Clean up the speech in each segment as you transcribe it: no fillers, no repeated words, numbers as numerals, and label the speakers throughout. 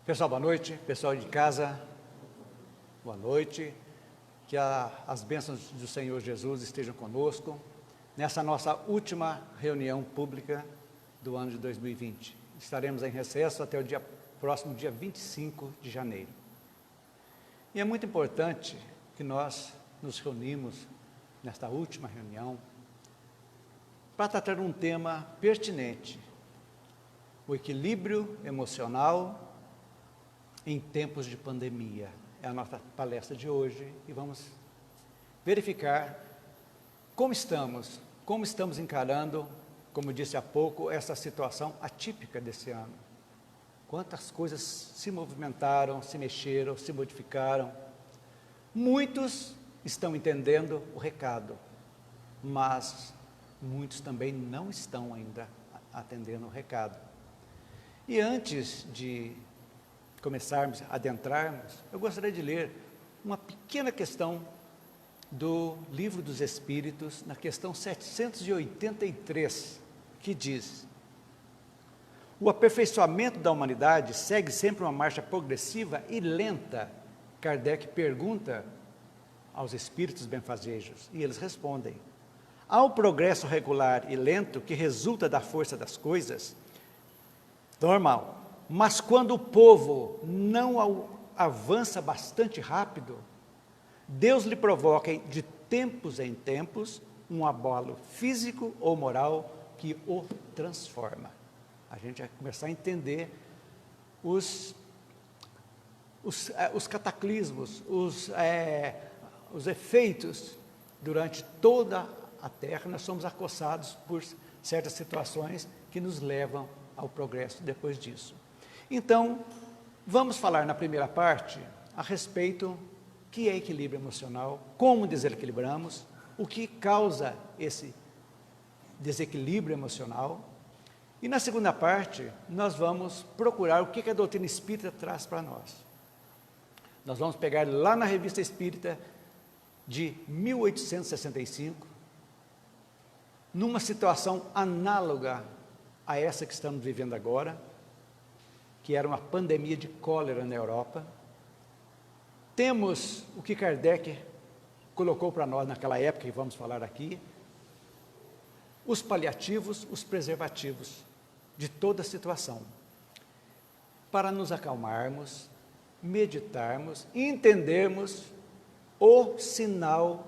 Speaker 1: Pessoal, boa noite. Pessoal de casa, boa noite. Que as bênçãos do Senhor Jesus estejam conosco nessa nossa última reunião pública do ano de 2020. Estaremos em recesso até o próximo dia 25 de janeiro. E é muito importante que nós nos reunimos nesta última reunião para tratar um tema pertinente: o equilíbrio emocional em tempos de pandemia. É a nossa palestra de hoje e vamos verificar como estamos encarando, como disse há pouco, essa situação atípica desse ano. Quantas coisas se movimentaram, se mexeram, se modificaram. Muitos estão entendendo o recado, mas muitos também não estão ainda atendendo o recado. E antes de começarmos, adentrarmos, eu gostaria de ler uma pequena questão do Livro dos Espíritos, na questão 783, que diz: o aperfeiçoamento da humanidade segue sempre uma marcha progressiva e lenta. Kardec pergunta aos espíritos benfazejos, e eles respondem: há um progresso regular e lento que resulta da força das coisas, normal. Mas quando o povo não avança bastante rápido, Deus lhe provoca de tempos em tempos um abalo físico ou moral que o transforma. A gente vai começar a entender os cataclismos, os efeitos durante toda a Terra. Nós somos acossados por certas situações que nos levam ao progresso depois disso. Então, vamos falar na primeira parte a respeito do que é equilíbrio emocional, como desequilibramos, o que causa esse desequilíbrio emocional. E na segunda parte, nós vamos procurar o que a doutrina espírita traz para nós. Nós vamos pegar lá na Revista Espírita de 1865, numa situação análoga a essa que estamos vivendo agora, que era uma pandemia de cólera na Europa. Temos o que Kardec colocou para nós naquela época, que vamos falar aqui, os paliativos, os preservativos de toda a situação, para nos acalmarmos, meditarmos e entendermos o sinal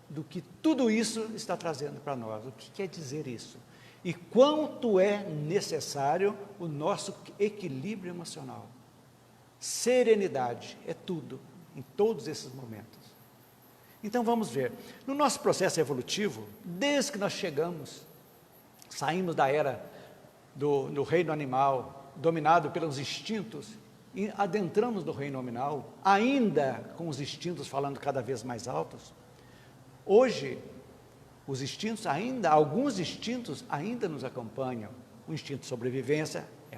Speaker 1: do que tudo isso está trazendo para nós. O que quer dizer isso? E quanto é necessário o nosso equilíbrio emocional. Serenidade é tudo, em todos esses momentos. Então vamos ver, no nosso processo evolutivo, desde que nós saímos da era do reino animal, dominado pelos instintos, e adentramos no reino nominal, ainda com os instintos falando cada vez mais altos. Hoje, alguns instintos ainda nos acompanham. O instinto de sobrevivência é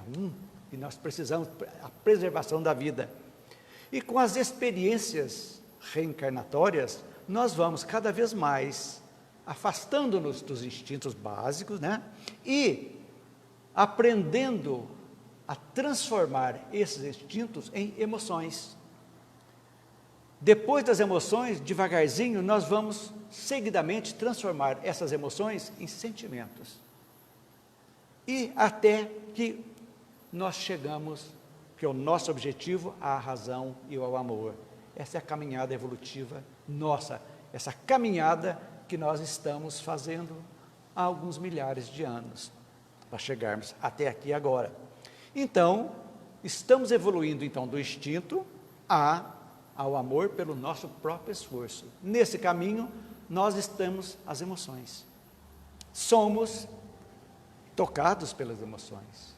Speaker 1: e nós precisamos a preservação da vida. E com as experiências reencarnatórias, nós vamos cada vez mais afastando-nos dos instintos básicos, e aprendendo a transformar esses instintos em emoções. Depois das emoções, devagarzinho, nós vamos seguidamente transformar essas emoções em sentimentos. E até que nós chegamos, que é o nosso objetivo, à razão e ao amor. Essa é a caminhada evolutiva nossa, essa caminhada que nós estamos fazendo há alguns milhares de anos, para chegarmos até aqui agora. Então, estamos evoluindo do instinto ao amor pelo nosso próprio esforço. Nesse caminho, nós temos as emoções. Somos tocados pelas emoções.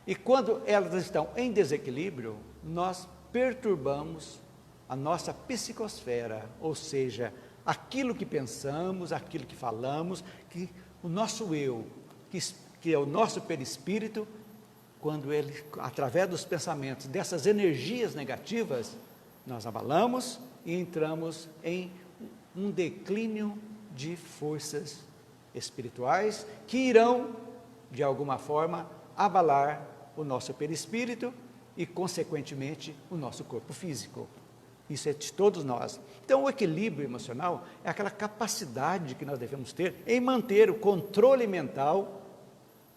Speaker 1: E quando elas estão em desequilíbrio, nós perturbamos a nossa psicosfera, ou seja, aquilo que pensamos, aquilo que falamos, que o nosso eu, que é o nosso perispírito, quando ele, através dos pensamentos, dessas energias negativas, nós abalamos e entramos em um declínio de forças espirituais que irão, de alguma forma, abalar o nosso perispírito e, consequentemente, o nosso corpo físico. Isso é de todos nós. Então, o equilíbrio emocional é aquela capacidade que nós devemos ter em manter o controle mental,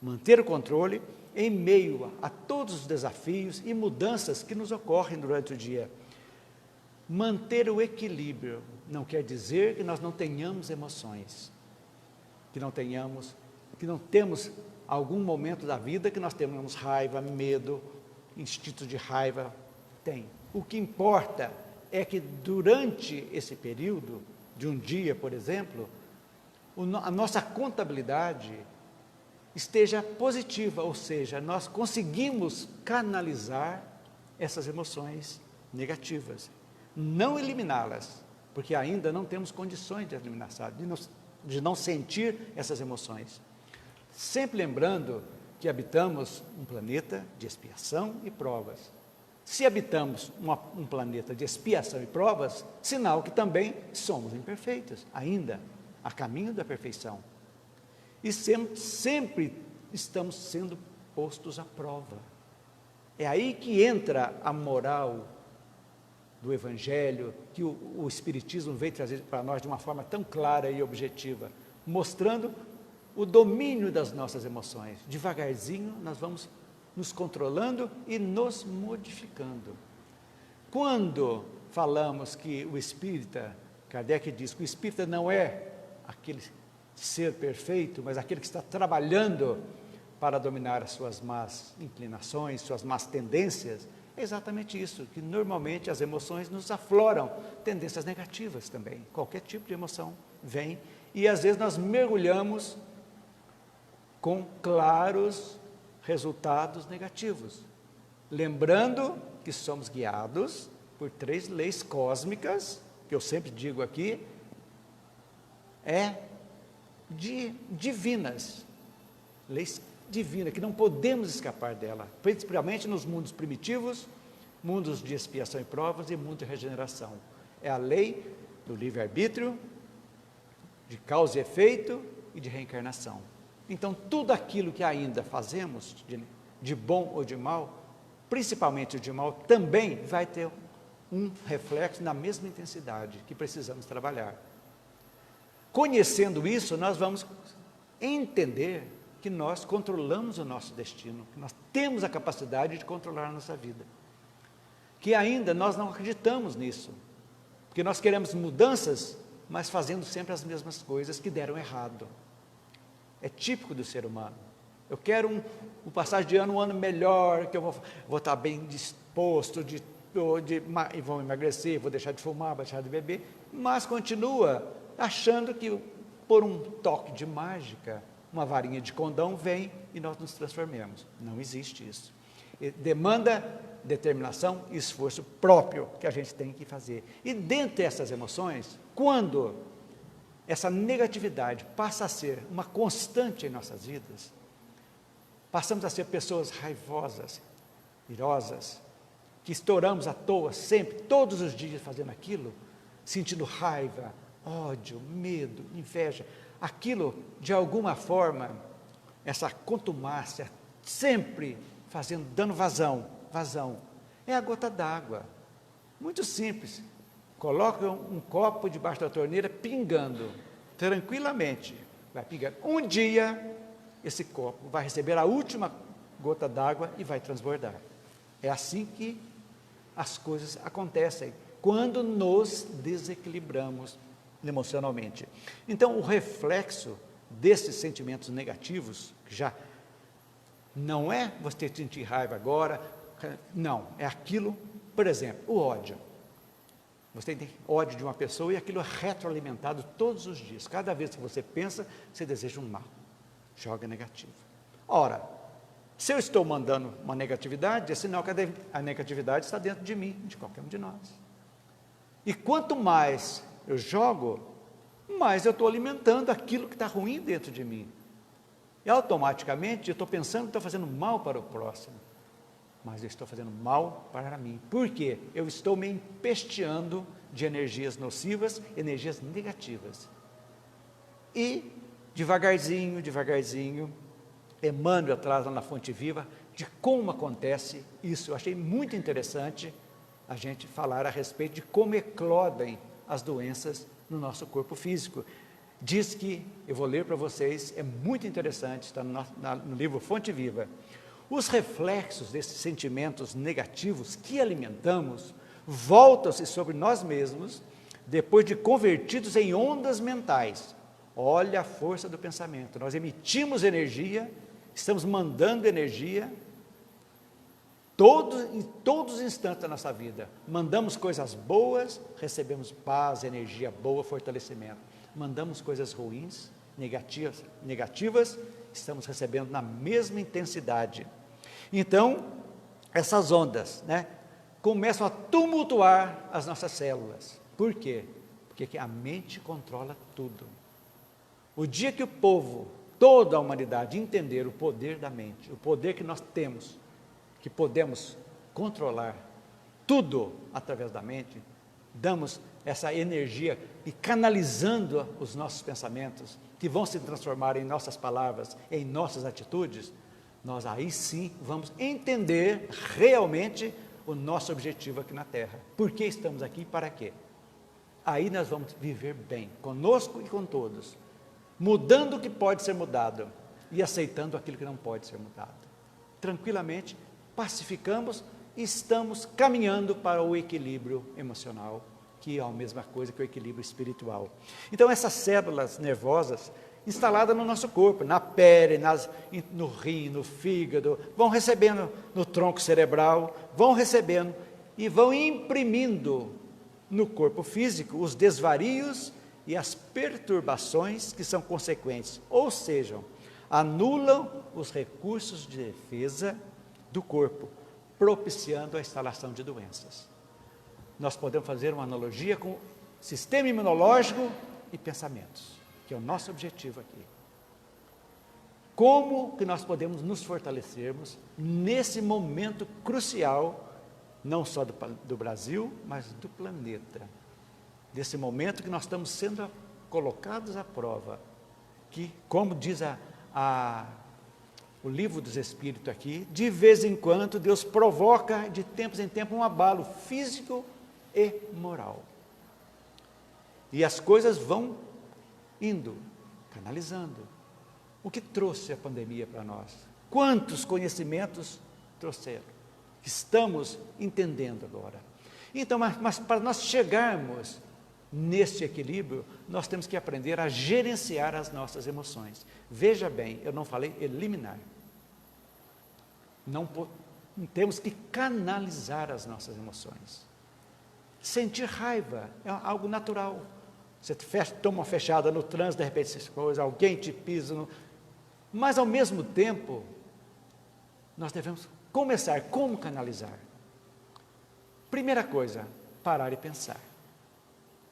Speaker 1: manter o controle em meio a todos os desafios e mudanças que nos ocorrem durante o dia. Manter o equilíbrio não quer dizer que nós não tenhamos emoções, que não temos algum momento da vida que nós tenhamos raiva, medo, instinto de raiva. Tem. O que importa é que durante esse período, de um dia, por exemplo, a nossa contabilidade esteja positiva, ou seja, nós conseguimos canalizar essas emoções negativas, não eliminá-las, porque ainda não temos condições de eliminá-las, de não sentir essas emoções. Sempre lembrando que habitamos um planeta de expiação e provas. Se habitamos um planeta de expiação e provas, sinal que também somos imperfeitos, ainda a caminho da perfeição. E sempre estamos sendo postos à prova. É aí que entra a moral do Evangelho, que o Espiritismo veio trazer para nós de uma forma tão clara e objetiva, mostrando o domínio das nossas emoções. Devagarzinho nós vamos nos controlando e nos modificando. Quando falamos que o espírita, Kardec diz que o espírita não é aquele ser perfeito, mas aquele que está trabalhando para dominar as suas más inclinações, suas más tendências, é exatamente isso, que normalmente as emoções nos afloram, tendências negativas também, qualquer tipo de emoção vem, e às vezes nós mergulhamos com claros resultados negativos, lembrando que somos guiados por 3 leis cósmicas, que eu sempre digo aqui, divinas, leis divinas, que não podemos escapar dela, principalmente nos mundos primitivos, mundos de expiação e provas e mundo de regeneração. É a lei do livre-arbítrio, de causa e efeito e de reencarnação. Então, tudo aquilo que ainda fazemos, de bom ou de mal, principalmente o de mal, também vai ter um reflexo na mesma intensidade que precisamos trabalhar. Conhecendo isso, nós vamos entender que nós controlamos o nosso destino, que nós temos a capacidade de controlar a nossa vida. Que ainda nós não acreditamos nisso, porque nós queremos mudanças, mas fazendo sempre as mesmas coisas que deram errado. É típico do ser humano. Eu quero um passagem de ano, um ano melhor, que eu vou estar bem disposto, e vou emagrecer, vou deixar de fumar, vou deixar de beber, mas continua achando que por um toque de mágica, uma varinha de condão vem e nós nos transformamos. Não existe isso. Demanda determinação e esforço próprio que a gente tem que fazer. E dentre essas emoções, quando essa negatividade passa a ser uma constante em nossas vidas, passamos a ser pessoas raivosas, irosas, que estouramos à toa sempre, todos os dias fazendo aquilo, sentindo raiva, ódio, medo, inveja, aquilo de alguma forma, essa contumácia, sempre dando vazão, é a gota d'água, muito simples. Coloca um copo debaixo da torneira, pingando, tranquilamente, vai pingando. Um dia, esse copo vai receber a última gota d'água e vai transbordar. É assim que as coisas acontecem, quando nos desequilibramos emocionalmente. Então, o reflexo desses sentimentos negativos, que já não é você sentir raiva agora, não, é aquilo, por exemplo, o ódio. Você tem ódio de uma pessoa e aquilo é retroalimentado todos os dias. Cada vez que você pensa, você deseja um mal. Joga negativo. Ora, se eu estou mandando uma negatividade, é sinal que a negatividade está dentro de mim, de qualquer um de nós. E quanto mais eu jogo, mais eu estou alimentando aquilo que está ruim dentro de mim. E automaticamente eu estou pensando que estou fazendo mal para o próximo. Mas eu estou fazendo mal para mim. Por quê? Eu estou me empesteando de energias nocivas, energias negativas. E, devagarzinho, emano atrás lá na fonte viva, de como acontece isso. Eu achei muito interessante a gente falar a respeito de como eclodem as doenças no nosso corpo físico. Diz que, eu vou ler para vocês, é muito interessante, está no livro Fonte Viva. Os reflexos desses sentimentos negativos que alimentamos voltam-se sobre nós mesmos depois de convertidos em ondas mentais. Olha a força do pensamento. Nós emitimos energia, estamos mandando energia em todos os instantes da nossa vida. Mandamos coisas boas, recebemos paz, energia boa, fortalecimento. Mandamos coisas ruins, negativas, estamos recebendo na mesma intensidade. Então, essas ondas, começam a tumultuar as nossas células. Por quê? Porque a mente controla tudo. O dia que o povo, toda a humanidade, entender o poder da mente, o poder que nós temos, que podemos controlar tudo através da mente, damos essa energia e canalizando os nossos pensamentos, que vão se transformar em nossas palavras, em nossas atitudes, nós aí sim vamos entender realmente o nosso objetivo aqui na Terra. Por que estamos aqui e para quê? Aí nós vamos viver bem, conosco e com todos, mudando o que pode ser mudado e aceitando aquilo que não pode ser mudado. Tranquilamente, pacificamos e estamos caminhando para o equilíbrio emocional, que é a mesma coisa que o equilíbrio espiritual. Então, essas células nervosas instaladas no nosso corpo, na pele, no rim, no fígado, vão recebendo no tronco cerebral, vão recebendo e vão imprimindo no corpo físico os desvarios e as perturbações que são consequentes, ou seja, anulam os recursos de defesa do corpo, propiciando a instalação de doenças. Nós podemos fazer uma analogia com sistema imunológico e pensamentos, que é o nosso objetivo aqui. Como que nós podemos nos fortalecermos nesse momento crucial, não só do Brasil, mas do planeta. Desse momento que nós estamos sendo colocados à prova, que, como diz o livro dos Espíritos aqui, de vez em quando Deus provoca, de tempos em tempos, um abalo físico e moral. E as coisas vão indo, canalizando. O que trouxe a pandemia para nós? Quantos conhecimentos trouxeram? Que estamos entendendo agora. Então, mas para nós chegarmos nesse equilíbrio, nós temos que aprender a gerenciar as nossas emoções. Veja bem, eu não falei eliminar. Não temos que canalizar as nossas emoções. Sentir raiva é algo natural. Você toma uma fechada no trânsito, de repente essas coisas, alguém te pisa. Mas, ao mesmo tempo, nós devemos começar. Como canalizar? Primeira coisa, parar e pensar.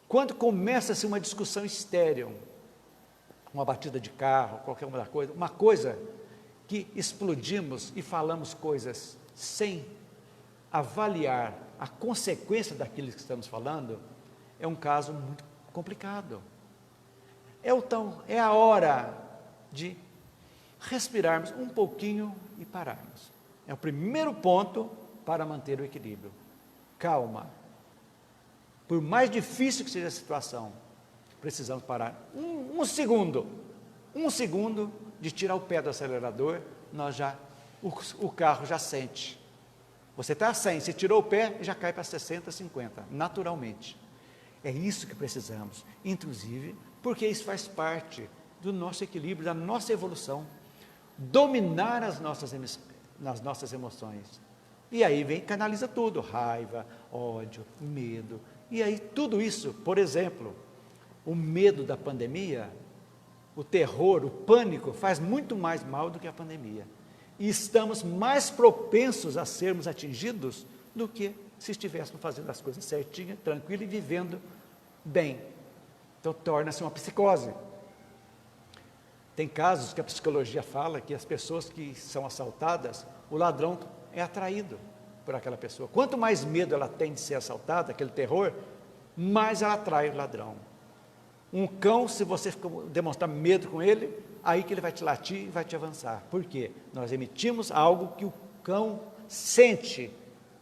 Speaker 1: Quando começa-se uma discussão estéril, uma batida de carro, qualquer uma coisa que explodimos e falamos coisas sem avaliar a consequência daquilo que estamos falando, é um caso muito complicado. É a hora de respirarmos um pouquinho e pararmos. É o primeiro ponto para manter o equilíbrio. Calma. Por mais difícil que seja a situação, precisamos parar um segundo de tirar o pé do acelerador, o carro já sente. Você está a 100, se tirou o pé, já cai para 60, 50, naturalmente. É isso que precisamos, inclusive, porque isso faz parte do nosso equilíbrio, da nossa evolução. Dominar as nossas emoções. E aí canaliza tudo, raiva, ódio, medo. E aí tudo isso, por exemplo, o medo da pandemia, o terror, o pânico, faz muito mais mal do que a pandemia. E estamos mais propensos a sermos atingidos do que se estivéssemos fazendo as coisas certinhas, tranquilo e vivendo bem. Então torna-se uma psicose. Tem casos que a psicologia fala que as pessoas que são assaltadas, o ladrão é atraído por aquela pessoa. Quanto mais medo ela tem de ser assaltada, aquele terror, mais ela atrai o ladrão. Um cão, se você demonstrar medo com ele, aí que ele vai te latir e vai te avançar. Por quê? Nós emitimos algo que o cão sente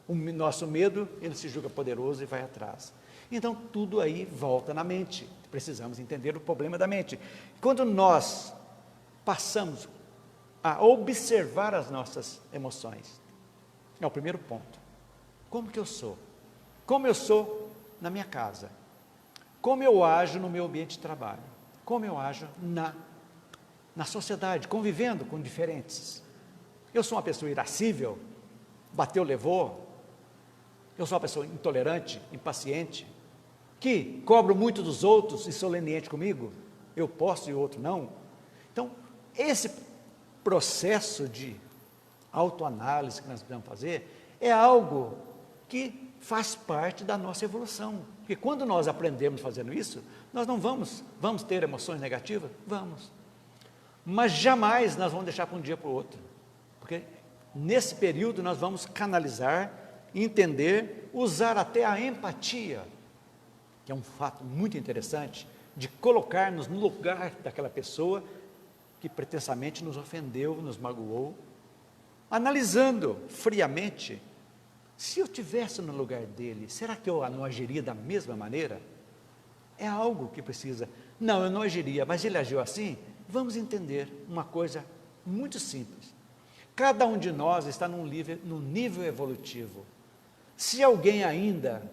Speaker 1: o nosso medo, ele se julga poderoso e vai atrás. Então, tudo aí volta na mente. Precisamos entender o problema da mente. Quando nós passamos a observar as nossas emoções, é o primeiro ponto. Como que eu sou? Como eu sou na minha casa? Como eu ajo no meu ambiente de trabalho? Como eu ajo na sociedade, convivendo com diferentes? Eu sou uma pessoa irascível? Bateu, levou? Eu sou uma pessoa intolerante, impaciente, que cobro muito dos outros e sou leniente comigo? Eu posso e o outro não? Então, esse processo de autoanálise que nós precisamos fazer é algo que faz parte da nossa evolução. Porque quando nós aprendemos fazendo isso, nós não vamos ter emoções negativas? Vamos. Mas jamais nós vamos deixar para um dia para o outro. Porque nesse período nós vamos canalizar, entender, usar até a empatia, que é um fato muito interessante, de colocar-nos no lugar daquela pessoa que pretensamente nos ofendeu, nos magoou, analisando friamente, se eu estivesse no lugar dele, será que eu não agiria da mesma maneira? É algo que precisa. Não, eu não agiria, mas ele agiu assim. Vamos entender uma coisa muito simples. Cada um de nós está num nível evolutivo. Se alguém ainda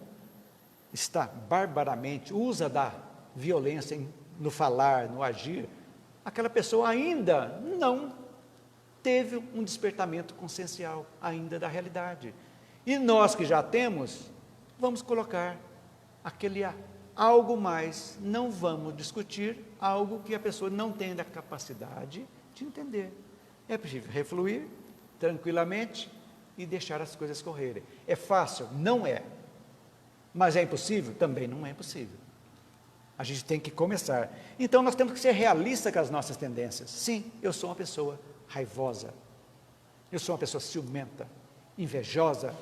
Speaker 1: está barbaramente, usa da violência no falar, no agir, aquela pessoa ainda não teve um despertamento consciencial ainda da realidade. E nós que já temos, vamos colocar aquele algo mais, não vamos discutir algo que a pessoa não tem a capacidade de entender. É preciso refluir tranquilamente e deixar as coisas correrem. É fácil? Não é. Mas é impossível? Também não é impossível. A gente tem que começar. Então nós temos que ser realistas com as nossas tendências. Sim, eu sou uma pessoa raivosa. Eu sou uma pessoa ciumenta, invejosa.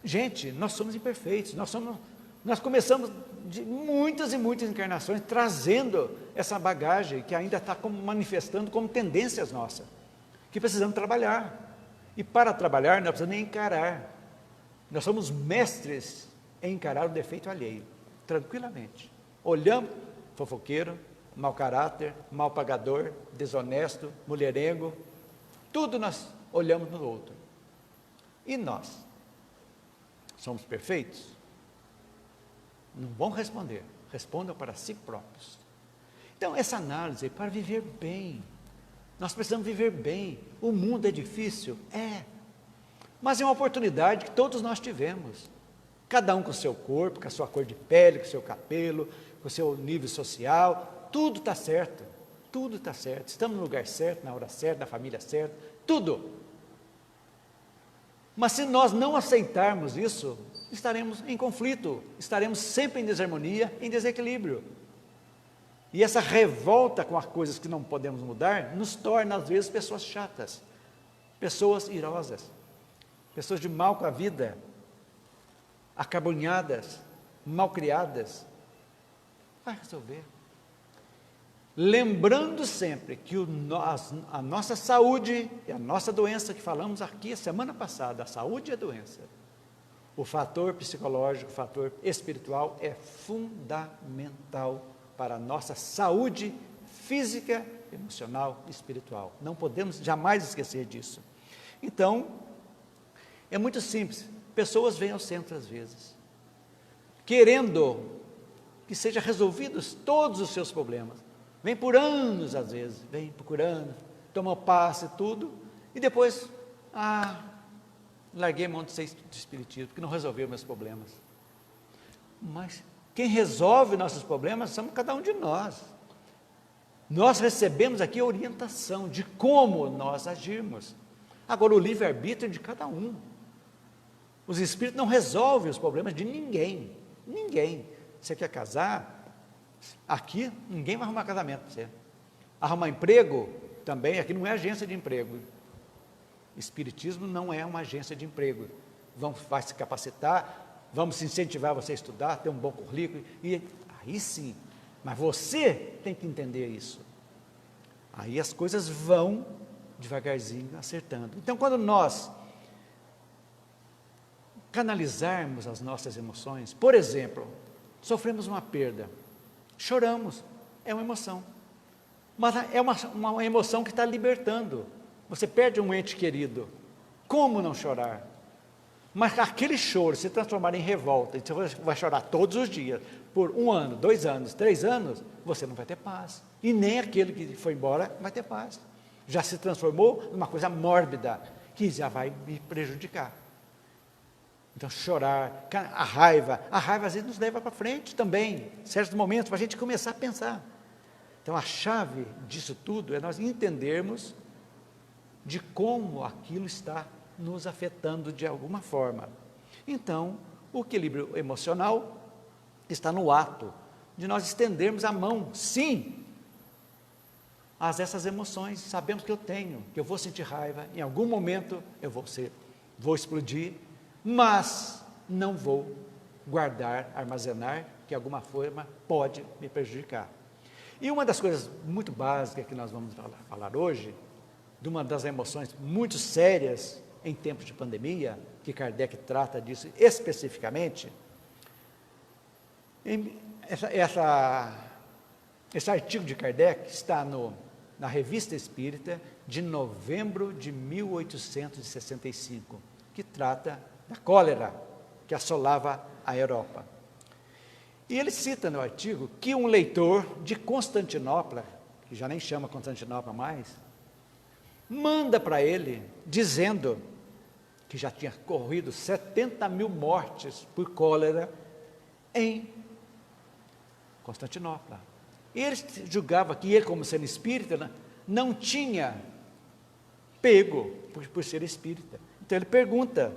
Speaker 1: Gente, nós somos imperfeitos. Nós começamos de muitas e muitas encarnações trazendo essa bagagem que ainda está manifestando como tendências nossas, que precisamos trabalhar. E para trabalhar, nós precisamos encarar. Nós somos mestres em encarar o defeito alheio, tranquilamente. Olhamos, fofoqueiro, mau caráter, mal pagador, desonesto, mulherengo, tudo nós olhamos no outro. E nós? Somos perfeitos? Não vão responder, respondam para si próprios. Então, essa análise é para viver bem. Nós precisamos viver bem. O mundo é difícil? É. Mas é uma oportunidade que todos nós tivemos. Cada um com o seu corpo, com a sua cor de pele, com o seu cabelo, com o seu nível social. Tudo está certo. Tudo está certo. Estamos no lugar certo, na hora certa, na família certa. Tudo. Mas se nós não aceitarmos isso, estaremos em conflito. Estaremos sempre em desarmonia, em desequilíbrio. E essa revolta com as coisas que não podemos mudar, nos torna às vezes pessoas chatas, pessoas irosas, pessoas de mal com a vida, acabunhadas, mal criadas. Vai resolver. Lembrando sempre que a nossa saúde e a nossa doença, que falamos aqui a semana passada, a saúde e a doença, o fator psicológico, o fator espiritual é fundamental para a nossa saúde física, emocional e espiritual. Não podemos jamais esquecer disso. Então, é muito simples. Pessoas vêm ao centro às vezes, querendo que sejam resolvidos todos os seus problemas. Vem por anos às vezes, vem procurando, toma passe, tudo, e depois, larguei mão de ser de espiritismo, porque não resolveu meus problemas. Mas quem resolve nossos problemas somos cada um de nós. Nós recebemos aqui a orientação de como nós agirmos. Agora, o livre-arbítrio é de cada um. Os espíritos não resolvem os problemas de ninguém. Ninguém. Você quer casar? Aqui, ninguém vai arrumar casamento para você. Arrumar emprego? Também, aqui não é agência de emprego. Espiritismo não é uma agência de emprego. Vai se capacitar, vamos incentivar você a estudar, ter um bom currículo, e aí sim, mas você tem que entender isso. Aí as coisas vão devagarzinho, acertando. Então, quando nós canalizarmos as nossas emoções, por exemplo, sofremos uma perda, choramos, é uma emoção, mas é uma emoção que está libertando. Você perde um ente querido, como não chorar? Mas aquele choro se transformar em revolta, então você vai chorar todos os dias, por 1 ano, 2 anos, 3 anos, você não vai ter paz, e nem aquele que foi embora vai ter paz, já se transformou numa coisa mórbida, que já vai me prejudicar. Então chorar, a raiva às vezes nos leva para frente também, em certos momentos, para a gente começar a pensar. Então a chave disso tudo é nós entendermos de como aquilo está nos afetando de alguma forma. Então, o equilíbrio emocional está no ato de nós estendermos a mão, sim, a essas emoções. Sabemos que eu vou sentir raiva, em algum momento eu vou explodir, mas não vou guardar, armazenar, que de alguma forma pode me prejudicar. E uma das coisas muito básicas que nós vamos falar hoje, de uma das emoções muito sérias em tempos de pandemia, que Kardec trata disso especificamente, esse artigo de Kardec está na Revista Espírita de novembro de 1865, que trata da cólera que assolava a Europa. E ele cita no artigo que um leitor de Constantinopla, que já nem chama Constantinopla mais, manda para ele, dizendo que já tinha corrido 70.000 mortes por cólera em Constantinopla. E ele julgava que ele, como sendo espírita, não tinha pego por ser espírita. Então ele pergunta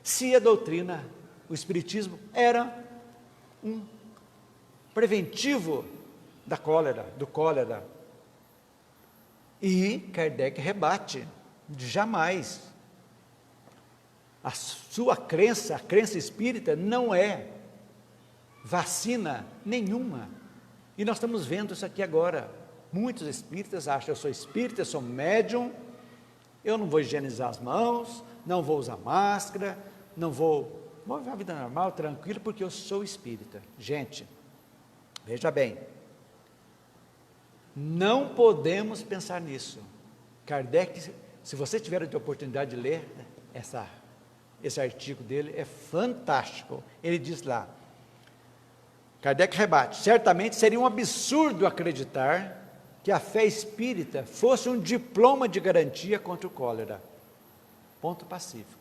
Speaker 1: se a doutrina, o espiritismo, era um preventivo da cólera, do cólera. E Kardec rebate, jamais. A sua crença, a crença espírita, não é vacina nenhuma. E nós estamos vendo isso aqui agora. Muitos espíritas acham, eu sou espírita, eu sou médium, eu não vou higienizar as mãos, não vou usar máscara, não vou viver a vida normal, tranquilo, porque eu sou espírita. Gente, veja bem, não podemos pensar nisso. Kardec, se você tiver a oportunidade de ler esse artigo dele, é fantástico. Ele diz lá, Kardec rebate, certamente seria um absurdo acreditar que a fé espírita fosse um diploma de garantia contra o cólera. Ponto pacífico.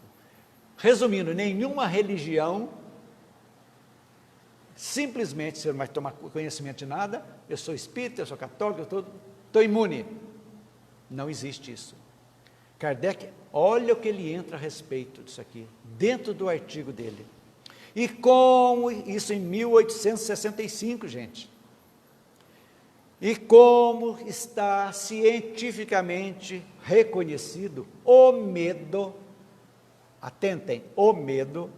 Speaker 1: Resumindo, nenhuma religião, simplesmente, você não vai tomar conhecimento de nada, eu sou espírita, eu sou católico, eu estou imune. Não existe isso. Kardec, olha o que ele entra a respeito disso aqui, dentro do artigo dele. E como, isso em 1865, gente, e como está cientificamente reconhecido o medo, atentem, o medo,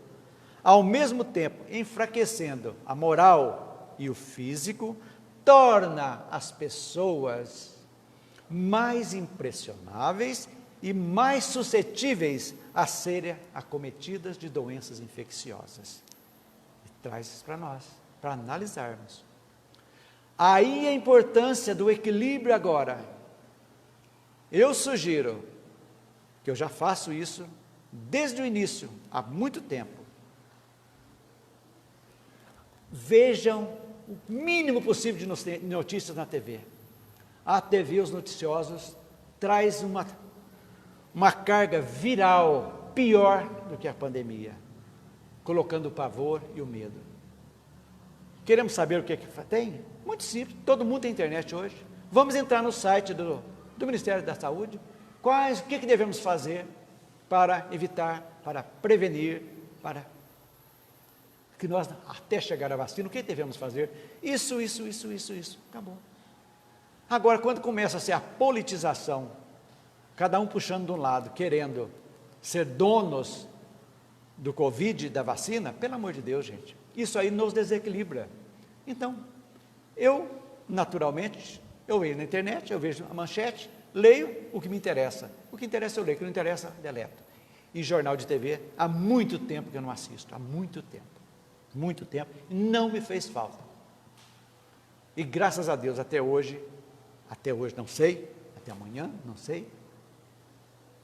Speaker 1: ao mesmo tempo enfraquecendo a moral e o físico, torna as pessoas mais impressionáveis e mais suscetíveis a serem acometidas de doenças infecciosas. E traz isso para nós, para analisarmos. Aí a importância do equilíbrio agora. Eu sugiro, que eu já faço isso desde o início, há muito tempo. Vejam o mínimo possível de notícias na TV. A TV, os noticiosos, traz uma carga viral pior do que a pandemia, colocando o pavor e o medo. Queremos saber o que tem? Muito simples, todo mundo tem internet hoje. Vamos entrar no site do Ministério da Saúde. O que devemos fazer para evitar, para prevenir, para que nós, até chegar à vacina, o que devemos fazer? Isso. Acabou. Agora, quando começa a ser a politização, cada um puxando de um lado, querendo ser donos do Covid, da vacina, pelo amor de Deus, gente, isso aí nos desequilibra. Então, naturalmente, eu entro na internet, eu vejo a manchete, leio o que me interessa. O que interessa eu leio, o que não interessa, deleto. E jornal de TV, há muito tempo que eu não assisto, há muito tempo, não me fez falta. E graças a Deus, até hoje não sei, até amanhã, não sei,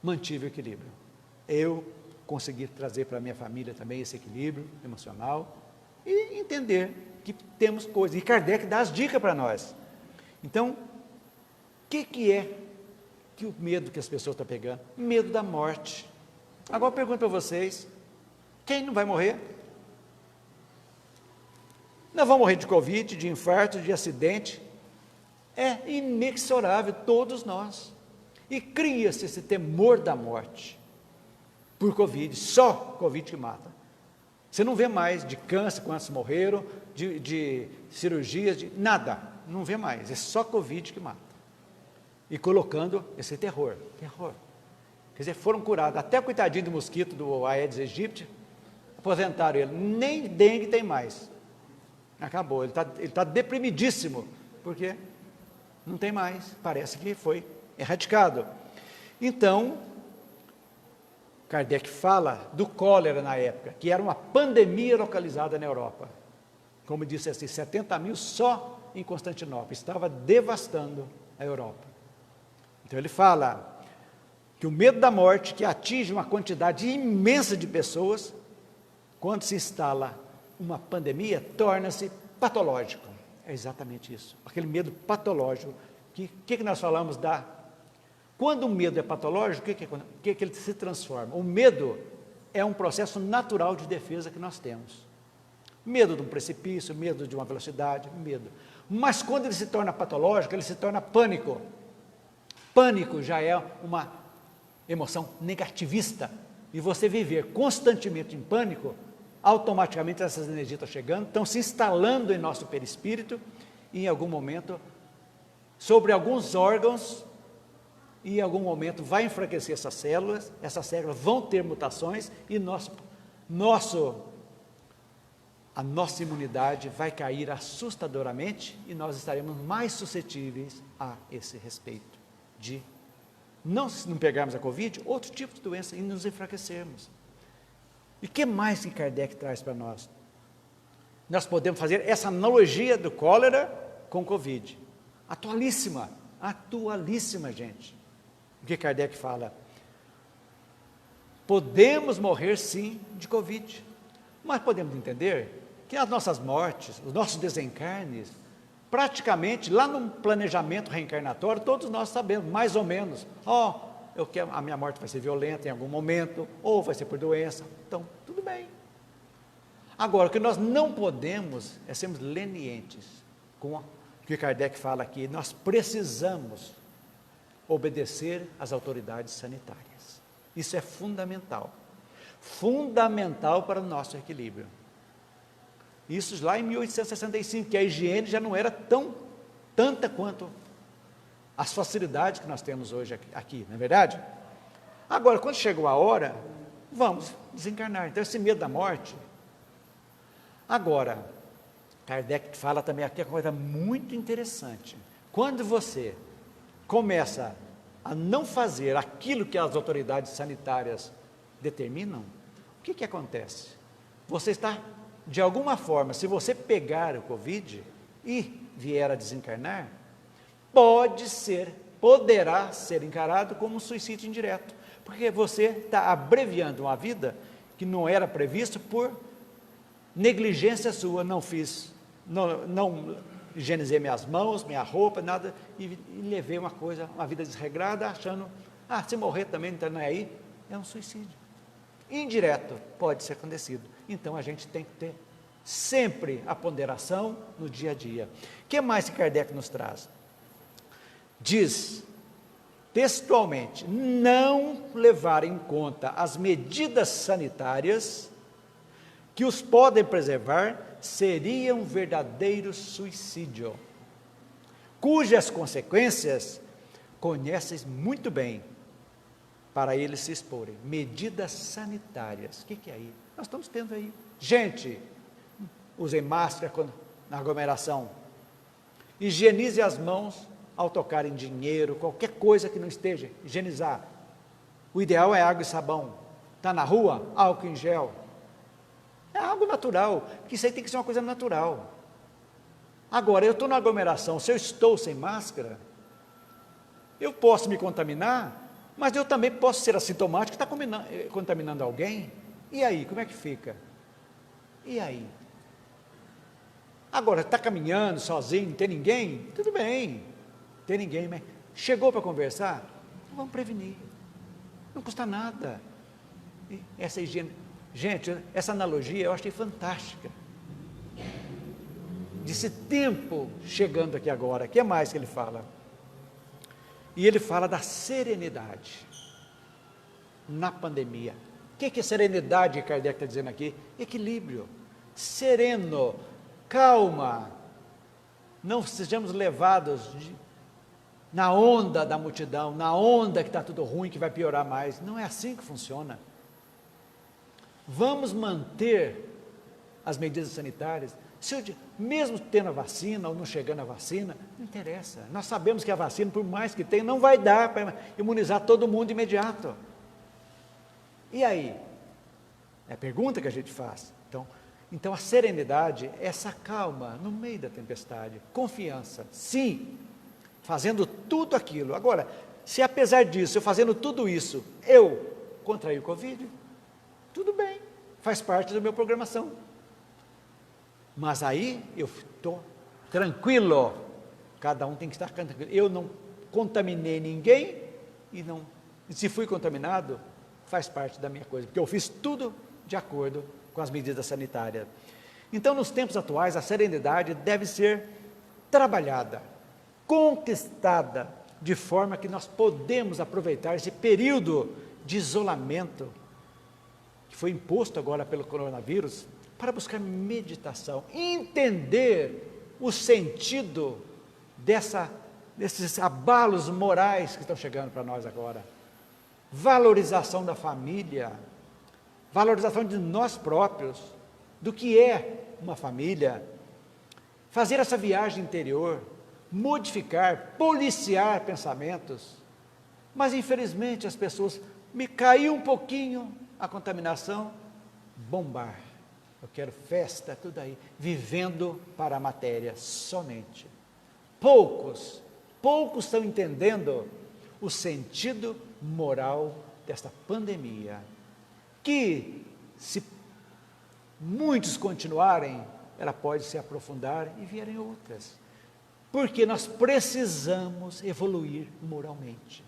Speaker 1: mantive o equilíbrio. Eu consegui trazer para a minha família também esse equilíbrio emocional e entender que temos coisas. E Kardec dá as dicas para nós. Então, o que é que o medo que as pessoas estão pegando? Medo da morte. Agora eu pergunto para vocês, quem não vai morrer? Nós vamos morrer de Covid, de infarto, de acidente. É inexorável, todos nós. E cria-se esse temor da morte por Covid, só Covid que mata. Você não vê mais de câncer, quantos morreram, de cirurgias, de nada, não vê mais, é só Covid que mata. E colocando esse terror. Quer dizer, foram curados, até o coitadinho do mosquito, do Aedes aegypti, aposentaram ele, nem dengue tem mais. Acabou, ele está deprimidíssimo, porque não tem mais, parece que foi erradicado. Então, Kardec fala do cólera na época, que era uma pandemia localizada na Europa. Como disse assim, 70 mil só em Constantinopla, estava devastando a Europa. Então ele fala que o medo da morte, que atinge uma quantidade imensa de pessoas, quando se instala uma pandemia, torna-se patológico. É exatamente isso, aquele medo patológico. Que nós falamos da... Quando o medo é patológico, o que ele se transforma? O medo é um processo natural de defesa que nós temos. Medo de um precipício, medo de uma velocidade, medo. Mas quando ele se torna patológico, ele se torna pânico. Pânico já é uma emoção negativista. E você viver constantemente em pânico, automaticamente essas energias estão chegando, estão se instalando em nosso perispírito, e em algum momento, sobre alguns órgãos, e em algum momento vai enfraquecer essas células vão ter mutações, e a nossa imunidade vai cair assustadoramente, e nós estaremos mais suscetíveis a esse respeito, de não pegarmos a Covid, outro tipo de doença, e nos enfraquecermos. E o que mais que Kardec traz para nós? Nós podemos fazer essa analogia do cólera com Covid. Atualíssima, gente. O que Kardec fala? Podemos morrer sim de Covid, mas podemos entender que as nossas mortes, os nossos desencarnes, praticamente lá no planejamento reencarnatório, todos nós sabemos, mais ou menos, a minha morte vai ser violenta em algum momento, ou vai ser por doença, então tudo bem. Agora, o que nós não podemos é sermos lenientes com o que Kardec fala aqui, nós precisamos obedecer às autoridades sanitárias. Isso é fundamental para o nosso equilíbrio. Isso lá em 1865, que a higiene já não era tanta quanto as facilidades que nós temos hoje aqui, não é verdade? Agora, quando chegou a hora, vamos desencarnar. Então, esse medo da morte. Agora, Kardec fala também aqui uma coisa muito interessante. Quando você começa a não fazer aquilo que as autoridades sanitárias determinam, o que acontece? Você está, de alguma forma, se você pegar o Covid e vier a desencarnar, poderá ser encarado como um suicídio indireto, porque você está abreviando uma vida que não era prevista por negligência sua. Não higienizei minhas mãos, minha roupa, nada, e levei uma vida desregrada, achando, se morrer também não é aí, é um suicídio. Indireto pode ser acontecido. Então a gente tem que ter sempre a ponderação no dia a dia. O que mais que Kardec nos traz? Diz textualmente, não levar em conta as medidas sanitárias que os podem preservar seria um verdadeiro suicídio, cujas consequências conheces muito bem, para eles se exporem. Medidas sanitárias, o que é aí? Nós estamos tendo aí, gente, usem máscara na aglomeração, higienize as mãos ao tocar em dinheiro, qualquer coisa que não esteja, higienizar, O ideal é água e sabão. Está na rua, álcool em gel. É algo natural, que isso aí tem que ser uma coisa natural. Agora, eu estou na aglomeração, se eu estou sem máscara, eu posso me contaminar, mas eu também posso ser assintomático, está contaminando alguém. E aí, como é que fica? E aí? Agora, está caminhando sozinho, não tem ninguém? Tudo bem, não tem ninguém, mas chegou para conversar? Então vamos prevenir, não custa nada. E essa higiene, gente, essa analogia eu achei fantástica. Desse tempo chegando aqui agora, o que mais que ele fala? E ele fala da serenidade na pandemia. O que é serenidade que Kardec está dizendo aqui? Equilíbrio, sereno, calma, não sejamos levados na onda da multidão, na onda que está tudo ruim, que vai piorar mais. Não é assim que funciona. Vamos manter as medidas sanitárias. Mesmo tendo a vacina ou não chegando a vacina, não interessa. Nós sabemos que a vacina, por mais que tenha, não vai dar para imunizar todo mundo de imediato. E aí? É a pergunta que a gente faz. Então a serenidade é essa calma no meio da tempestade, confiança, sim, fazendo tudo aquilo. Agora, se apesar disso, eu fazendo tudo isso, eu contraí o Covid, tudo bem, faz parte da minha programação. Mas aí eu estou tranquilo, cada um tem que estar tranquilo. Eu não contaminei ninguém e se fui contaminado, faz parte da minha coisa, porque eu fiz tudo de acordo com as medidas sanitárias. Então, nos tempos atuais, a serenidade deve ser trabalhada, conquistada, de forma que nós podemos aproveitar esse período de isolamento que foi imposto agora pelo coronavírus, para buscar meditação, entender o sentido desses abalos morais que estão chegando para nós agora. Valorização da família, valorização de nós próprios, do que é uma família, fazer essa viagem interior, modificar, policiar pensamentos. Mas infelizmente as pessoas, me caiu um pouquinho a contaminação, bombar. Eu quero festa, tudo aí, vivendo para a matéria somente. Poucos estão entendendo o sentido moral desta pandemia, que se muitos continuarem, ela pode se aprofundar e vierem outras, porque nós precisamos evoluir moralmente,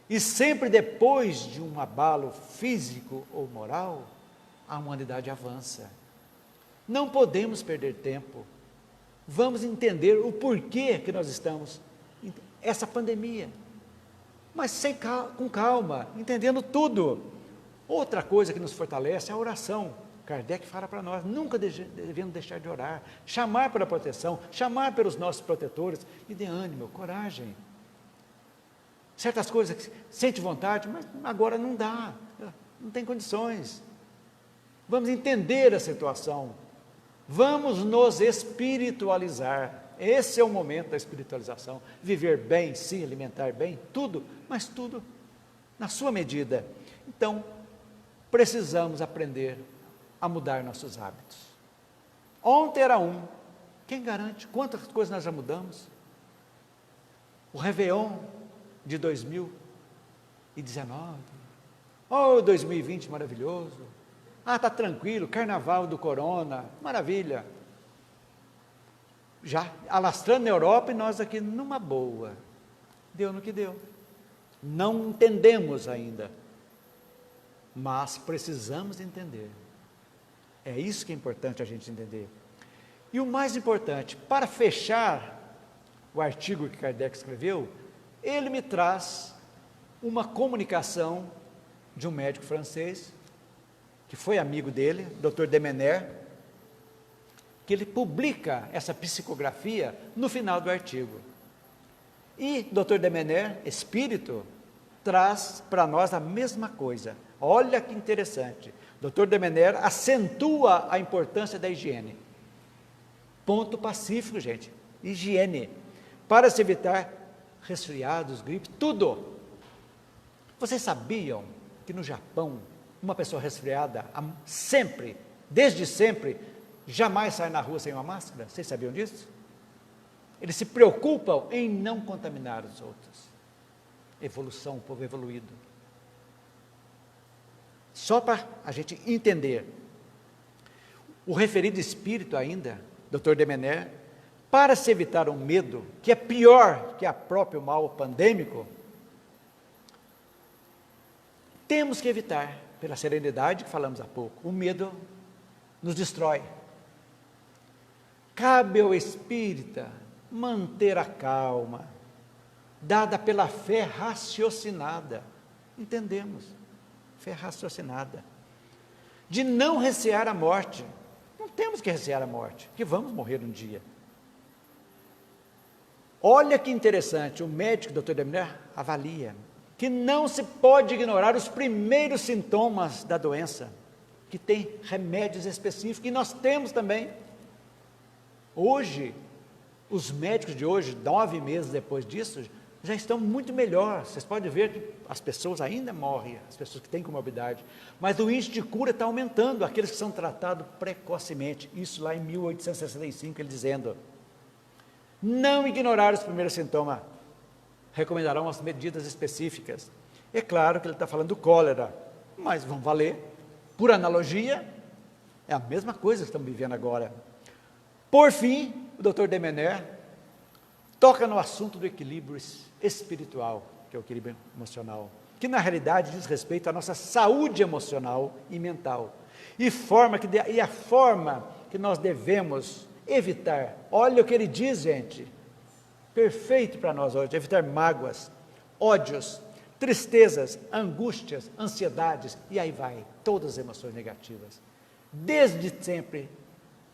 Speaker 1: e sempre depois de um abalo físico ou moral, a humanidade avança. Não podemos perder tempo. Vamos entender o porquê que nós estamos essa pandemia, mas com calma, entendendo tudo. Outra coisa que nos fortalece é a oração. Kardec fala para nós, nunca devemos deixar de orar, chamar pela proteção, chamar pelos nossos protetores, e dê ânimo, coragem. Certas coisas que sente vontade, mas agora não dá, não tem condições. Vamos entender a situação, vamos nos espiritualizar. Esse é o momento da espiritualização. Viver bem, sim, alimentar bem, tudo, mas tudo na sua medida. Então, precisamos aprender a mudar nossos hábitos. Ontem era quem garante quantas coisas nós já mudamos? O Réveillon de 2019, 2020 maravilhoso. Está tranquilo, carnaval do corona, maravilha. Já alastrando na Europa e nós aqui numa boa. Deu no que deu. Não entendemos ainda, mas precisamos entender. É isso que é importante a gente entender. E o mais importante, para fechar o artigo que Kardec escreveu, ele me traz uma comunicação de um médico francês, que foi amigo dele, Dr. Demener, que ele publica essa psicografia no final do artigo. E Dr. Demener, espírito, traz para nós a mesma coisa. Olha que interessante. Dr. Demener acentua a importância da higiene. Ponto pacífico, gente. Higiene. Para se evitar resfriados, gripe, tudo. Vocês sabiam que no Japão, uma pessoa resfriada, sempre, desde sempre, jamais sai na rua sem uma máscara? Vocês sabiam disso? Eles se preocupam em não contaminar os outros. Evolução, o povo evoluído. Só para a gente entender, o referido espírito ainda, Dr. Demener, para se evitar um medo, que é pior que o próprio mal pandêmico, temos que evitar, pela serenidade que falamos há pouco, o medo nos destrói. Cabe ao espírita manter a calma, dada pela fé raciocinada, entendemos, fé raciocinada, de não recear a morte. Não temos que recear a morte, que vamos morrer um dia. Olha que interessante, o médico, Dr. Demener, avalia que não se pode ignorar os primeiros sintomas da doença, que tem remédios específicos, e nós temos também. Hoje, os médicos de hoje, 9 meses depois disso, já estão muito melhor. Vocês podem ver que as pessoas ainda morrem, as pessoas que têm comorbidade, mas o índice de cura está aumentando, aqueles que são tratados precocemente. Isso lá em 1865, ele dizendo: não ignorar os primeiros sintomas, recomendarão as medidas específicas. É claro que ele está falando do cólera, mas vão valer, por analogia, é a mesma coisa que estamos vivendo agora. Por fim, o Dr. Demener toca no assunto do equilíbrio espiritual, que é o equilíbrio emocional, que na realidade diz respeito à nossa saúde emocional e mental, e a forma que nós devemos evitar. Olha o que ele diz, gente, perfeito para nós hoje: evitar mágoas, ódios, tristezas, angústias, ansiedades, e aí vai, todas as emoções negativas. Desde sempre,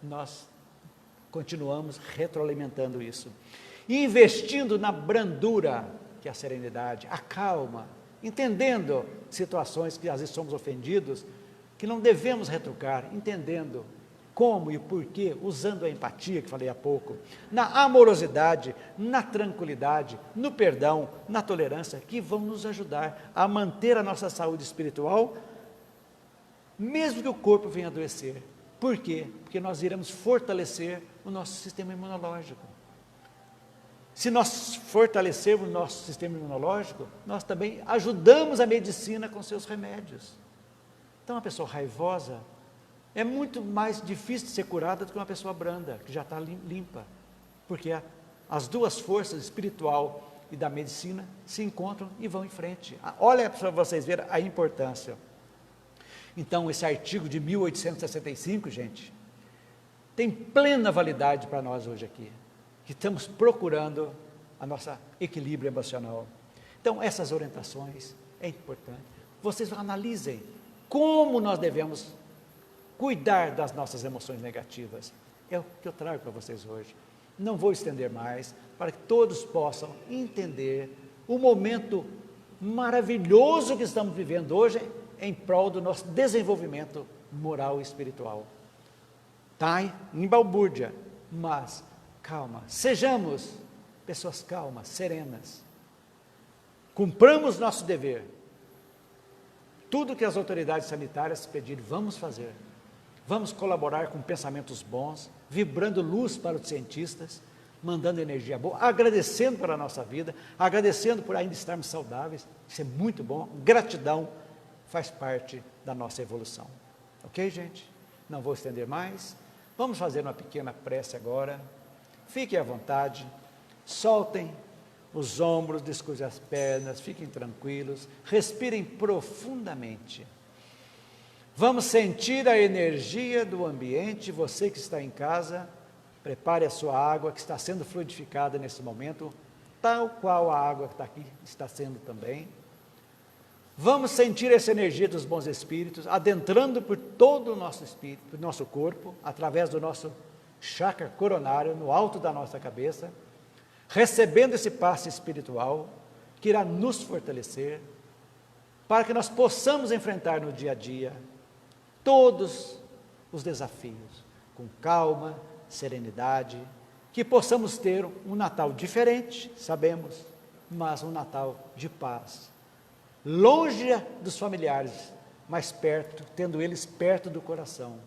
Speaker 1: nós continuamos retroalimentando isso, investindo na brandura, que é a serenidade, a calma, entendendo situações que às vezes somos ofendidos, que não devemos retrucar, entendendo como e porquê, usando a empatia que falei há pouco, na amorosidade, na tranquilidade, no perdão, na tolerância, que vão nos ajudar a manter a nossa saúde espiritual, mesmo que o corpo venha adoecer. Por quê? Porque nós iremos fortalecer o nosso sistema imunológico. Se nós fortalecermos o nosso sistema imunológico, nós também ajudamos a medicina com seus remédios. Então, uma pessoa raivosa é muito mais difícil de ser curada do que uma pessoa branda, que já está limpa, porque as duas forças, espiritual e da medicina, se encontram e vão em frente. Olha para vocês verem a importância. Então, esse artigo de 1865, gente, tem plena validade para nós hoje aqui, que estamos procurando a nossa equilíbrio emocional. Então, essas orientações é importante. Vocês analisem como nós devemos cuidar das nossas emoções negativas. É o que eu trago para vocês hoje. Não vou estender mais, para que todos possam entender o momento maravilhoso que estamos vivendo hoje em prol do nosso desenvolvimento moral e espiritual. Está em balbúrdia, mas calma, sejamos pessoas calmas, serenas, cumpramos nosso dever, tudo que as autoridades sanitárias pedirem, vamos fazer, vamos colaborar com pensamentos bons, vibrando luz para os cientistas, mandando energia boa, agradecendo pela nossa vida, agradecendo por ainda estarmos saudáveis, isso é muito bom, gratidão faz parte da nossa evolução, ok, gente? Não vou estender mais, vamos fazer uma pequena prece agora. Fiquem à vontade, soltem os ombros, descruzem as pernas, fiquem tranquilos, respirem profundamente. Vamos sentir a energia do ambiente. Você que está em casa, prepare a sua água que está sendo fluidificada nesse momento, tal qual a água que está aqui está sendo também. Vamos sentir essa energia dos bons espíritos, adentrando por todo o nosso espírito, por nosso corpo, através do nosso chakra coronário, no alto da nossa cabeça, recebendo esse passe espiritual, que irá nos fortalecer, para que nós possamos enfrentar no dia a dia, todos os desafios, com calma, serenidade, que possamos ter um Natal diferente, sabemos, mas um Natal de paz, longe dos familiares, mas perto, tendo eles perto do coração.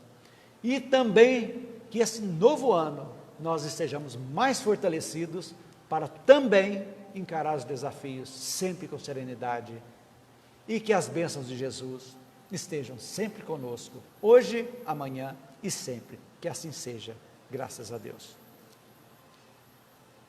Speaker 1: E também que esse novo ano nós estejamos mais fortalecidos para também encarar os desafios sempre com serenidade, e que as bênçãos de Jesus estejam sempre conosco, hoje, amanhã e sempre. Que assim seja, graças a Deus.